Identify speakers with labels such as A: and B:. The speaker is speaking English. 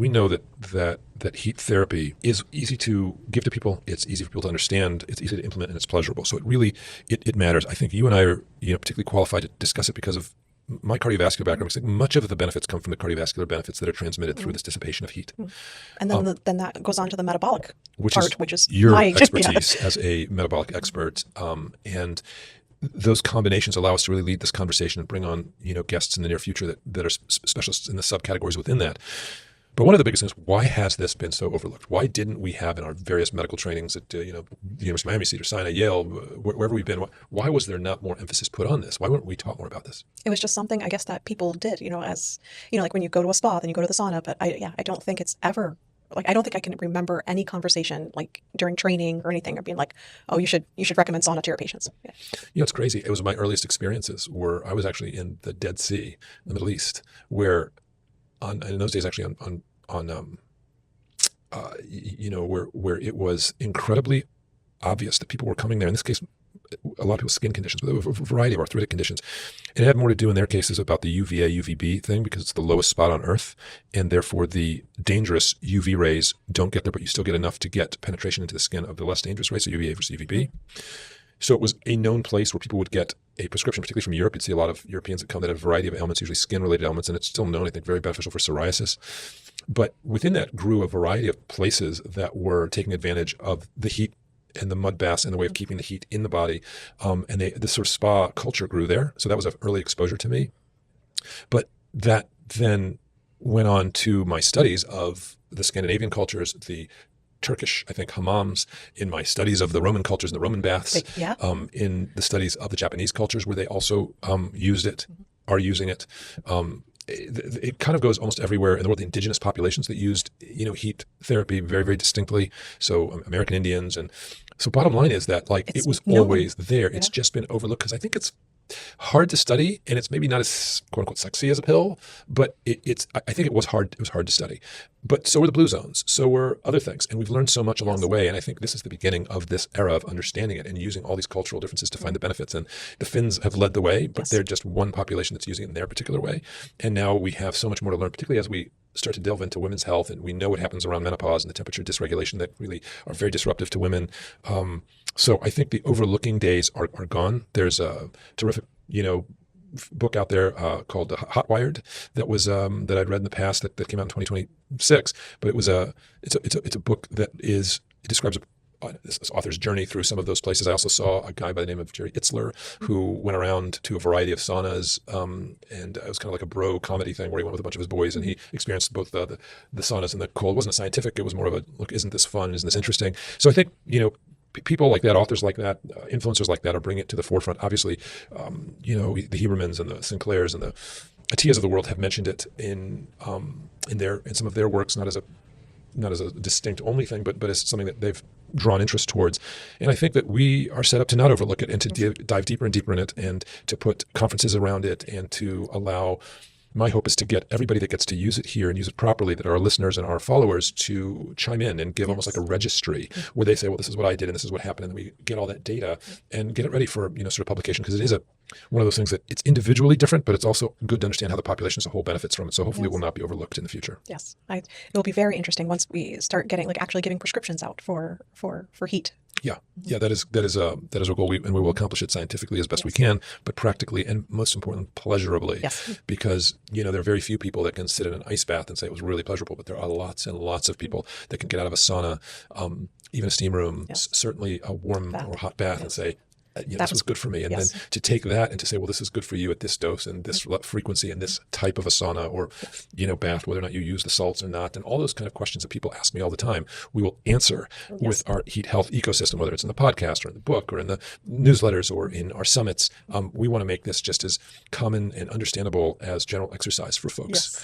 A: We know that heat therapy is easy to give to people. It's easy for people to understand. It's easy to implement, and it's pleasurable. So it really it matters. I think you and I are particularly qualified to discuss it because of my cardiovascular background. Because much of the benefits come from the cardiovascular benefits that are transmitted through this dissipation of heat.
B: And then then that goes on to the metabolic
A: which
B: is
A: your
B: my
A: expertise as a metabolic expert. And those combinations allow us to really lead this conversation and bring on guests in the near future that are specialists in the subcategories within that. But one of the biggest things, why has this been so overlooked? Why didn't we have in our various medical trainings at the University of Miami, Cedar Sinai, Yale, wherever we've been, why was there not more emphasis put on this? Why weren't we taught more about this?
B: It was just something, I guess, that people did, as, like when you go to a spa, then you go to the sauna. But I don't think it's ever, I don't think I can remember any conversation like during training or anything or being like, oh, you should recommend sauna to your patients. Yeah.
A: It's crazy. It was my earliest experiences where I was actually in the Dead Sea, in the Middle East, where in those days actually where it was incredibly obvious that people were coming there. In this case, a lot of people's skin conditions, but there were a variety of arthritic conditions. And it had more to do in their cases about the UVA, UVB thing, because it's the lowest spot on Earth. And therefore the dangerous UV rays don't get there, but you still get enough to get penetration into the skin of the less dangerous rays, so UVA versus UVB. So it was a known place where people would get a prescription, particularly from Europe. You'd see a lot of Europeans that come that have a variety of ailments, usually skin-related ailments, and it's still known, I think, very beneficial for psoariasis. But within that grew a variety of places that were taking advantage of the heat and the mud baths and the way of keeping the heat in the body. And this sort of spa culture grew there. So that was an early exposure to me. But that then went on to my studies of the Scandinavian cultures, the Turkish, I think, hammams, in my studies of the Roman cultures and the Roman baths, in the studies of the Japanese cultures where they also used it, are using it. It kind of goes almost everywhere in the world. The indigenous populations that used, heat therapy very, very distinctly. So American Indians. And so bottom line is that it was always there. It's just been overlooked because I think it's hard to study, and it's maybe not as quote unquote sexy as a pill, but I think it was hard to study. But so were the blue zones, so were other things. And we've learned so much along the way. And I think this is the beginning of this era of understanding it and using all these cultural differences to find the benefits. And the Finns have led the way, but they're just one population that's using it in their particular way. And now we have so much more to learn, particularly as we start to delve into women's health, and we know what happens around menopause and the temperature dysregulation that really are very disruptive to women. So I think the overlooking days are gone. There's a terrific, book out there called Hot Wired that was that I'd read in the past that came out in 2026. But it's a book that describes this author's journey through some of those places. I also saw a guy by the name of Jerry Itzler who went around to a variety of saunas, and it was kind of like a bro comedy thing where he went with a bunch of his boys and he experienced both the saunas and the cold. It wasn't a scientific, it was more of a, look, isn't this fun? Isn't this interesting? So I think, people like that, authors like that, influencers like that are bringing it to the forefront. Obviously, the Hubermans and the Sinclairs and the Atias of the world have mentioned it in some of their works, not as a distinct only thing, but as something that they've drawn interest towards. And I think that we are set up to not overlook it and to dive deeper and deeper in it, and to put conferences around it, and to allow. My hope is to get everybody that gets to use it here and use it properly, that are our listeners and our followers, to chime in and give almost like a registry where they say, well, this is what I did and this is what happened. And then we get all that data and get it ready for, sort of publication, because it is one of those things that it's individually different, but it's also good to understand how the population as a whole benefits from it. So hopefully it will not be overlooked in the future.
B: Yes. It'll be very interesting once we start getting actually giving prescriptions out for heat.
A: Yeah, that is our goal, and we will accomplish it scientifically as best we can, but practically and most importantly, pleasurably.
B: Yes.
A: Because there are very few people that can sit in an ice bath and say it was really pleasurable, but there are lots and lots of people that can get out of a sauna, even a steam room, certainly a warm or hot bath, and say, this was good for me. And then to take that and to say, well, this is good for you at this dose and this frequency and this type of a sauna or, bath, whether or not you use the salts or not. And all those kind of questions that people ask me all the time, we will answer with our heat health ecosystem, whether it's in the podcast or in the book or in the newsletters or in our summits. We want to make this just as common and understandable as general exercise for folks.